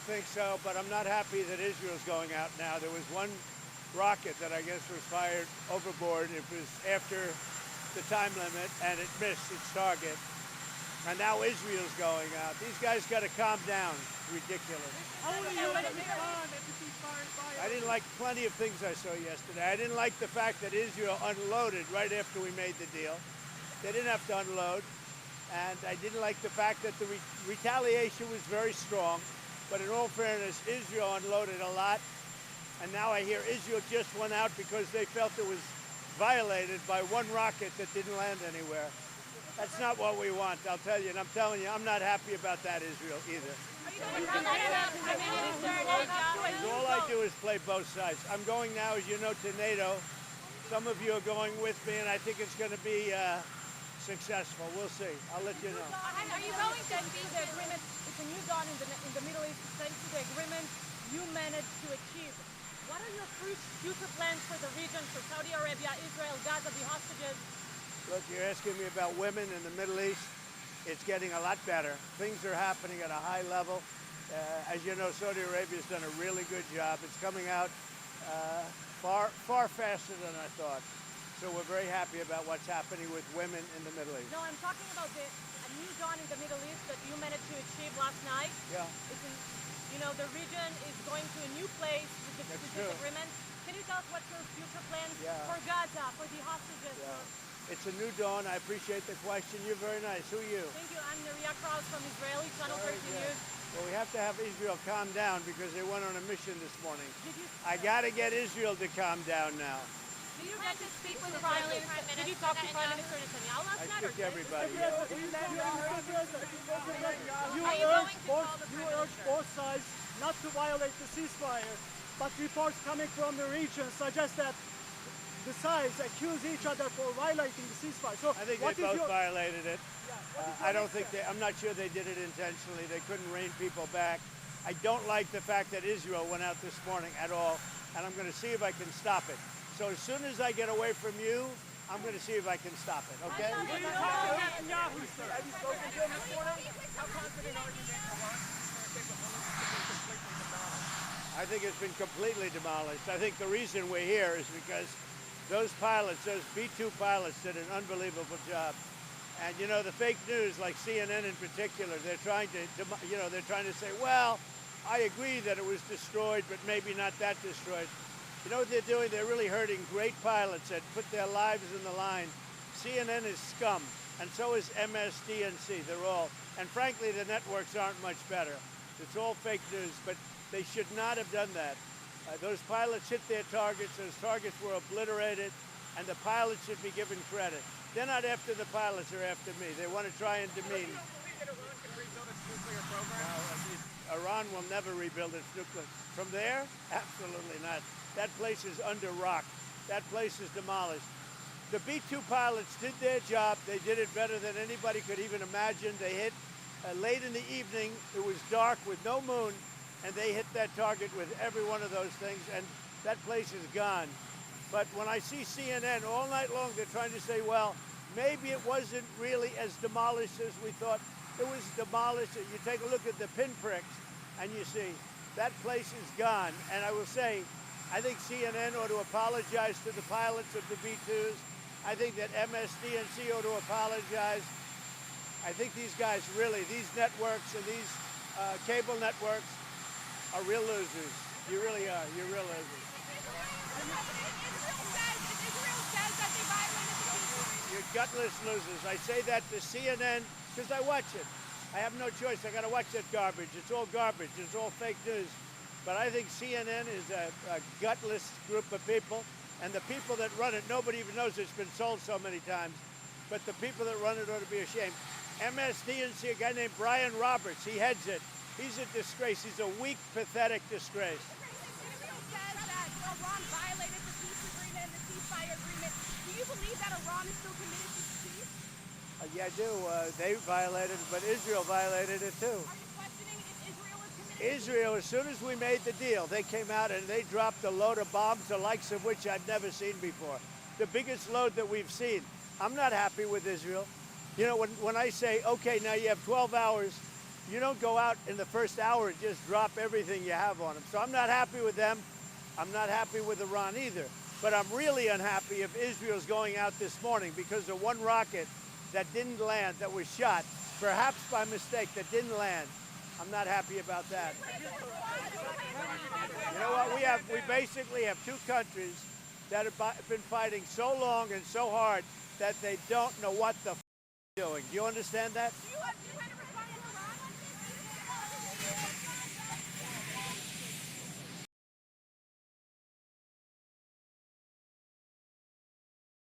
think so, but I'm not happy that Israel's going out now. There was one rocket that I guess was fired overboard. It was after the time limit, and it missed its target. And now Israel's going out. These guys got to calm down. Ridiculous. I didn't like plenty of things I saw yesterday. I didn't like the fact that Israel unloaded right after we made the deal. They didn't have to unload. And I didn't like the fact that the retaliation was very strong. But in all fairness, Israel unloaded a lot. And now I hear Israel just went out because they felt it was violated by one rocket that didn't land anywhere. That's not what we want, I'll tell you. And I'm telling you, I'm not happy about that, Israel, either. All I do is play both sides. I'm going now, as you know, to NATO. Some of you are going with me, and I think it's going to be successful. We'll see. I'll let you know. Are you going to be the agreement? It's a new dawn in the Middle East, thanks to the agreement you managed to achieve. What are your future plans for the region, for Saudi Arabia, Israel, Gaza, the hostages? Look, you're asking me about women in the Middle East. It's getting a lot better. Things are happening at a high level. As you know, Saudi Arabia's done a really good job. It's coming out far faster than I thought. So we're very happy about what's happening with women in the Middle East. No, I'm talking about a new dawn in the Middle East that you managed to achieve last night. Yeah. The region is going to a new place with this agreement. Can you tell us what's your future plans for Gaza, for the hostages? Yeah. It's a new dawn. I appreciate the question. You're very nice. Who are you? Thank you. I'm Neria Kraus from Israeli Channel 13 News. Well, we have to have Israel calm down because they went on a mission this morning. I got to get Israel to calm down now. Did you get to speak with Prime Minister? Did you talk to Prime Minister Netanyahu last night? I speak to everybody. You urge both sides not to violate the ceasefire, but reports coming from the region suggest that the sides accuse each other for violating the ceasefire. So I think they both violated it. I don't think I'm not sure they did it intentionally. They couldn't rein people back. I don't like the fact that Israel went out this morning at all, and I'm going to see if I can stop it. So as soon as I get away from you, I'm going to see if I can stop it, okay? Have you spoken to him this morning? How confident are you that Iran is capable of completely demolished? I think it's been completely demolished. I think the reason we're here is because those pilots, those B-2 pilots, did an unbelievable job. And you know, the fake news, like CNN in particular, they're trying to say, well, I agree that it was destroyed, but maybe not that destroyed. You know what they're doing? They're really hurting great pilots that put their lives in the line. CNN is scum, and so is MSDNC. They're all, and frankly, the networks aren't much better. It's all fake news, but they should not have done that. Those pilots hit their targets. Those targets were obliterated, and the pilots should be given credit. They're not after the pilots, they're after me. They want to try and demean. You don't believe that Iran can rebuild its nuclear program? No, Iran will never rebuild its nuclear. From there? Absolutely not. That place is under rock. That place is demolished. The B-2 pilots did their job. They did it better than anybody could even imagine. They hit late in the evening. It was dark with no moon, and they hit that target with every one of those things, and that place is gone. But when I see CNN all night long, they're trying to say, well, maybe it wasn't really as demolished as we thought. It was demolished. You take a look at the pinpricks, and you see that place is gone. And I will say, I think CNN ought to apologize to the pilots of the B-2s. I think that MSDNC ought to apologize. I think these guys really, these networks and these cable networks are real losers. You really are. You're real losers. Israel says that they violated the ceasefire. You're gutless losers. I say that to CNN because I watch it. I have no choice. I got to watch that garbage. It's all garbage. It's all fake news. But I think CNN is a gutless group of people, and the people that run it, nobody even knows it's been sold so many times, but the people that run it ought to be ashamed. MSDNC, a guy named Brian Roberts, he heads it. He's a disgrace. He's a weak, pathetic disgrace. Israel says that Iran violated the peace agreement and the ceasefire agreement. Do you believe that Iran is still committed to peace? Yeah, I do. They violated it, but Israel violated it too. Are you questioning if Israel is committed? Israel, as soon as we made the deal, they came out and they dropped a load of bombs, the likes of which I'd never seen before. The biggest load that we've seen. I'm not happy with Israel. You know, when I say, okay, now you have 12 hours You don't go out in the first hour and just drop everything you have on them. So I'm not happy with them. I'm not happy with Iran either. But I'm really unhappy if Israel's going out this morning because of one rocket that didn't land, that was shot, perhaps by mistake, that didn't land. I'm not happy about that. You know what? We basically have two countries that have been fighting so long and so hard that they don't know what the f doing. Do you understand that? Do you have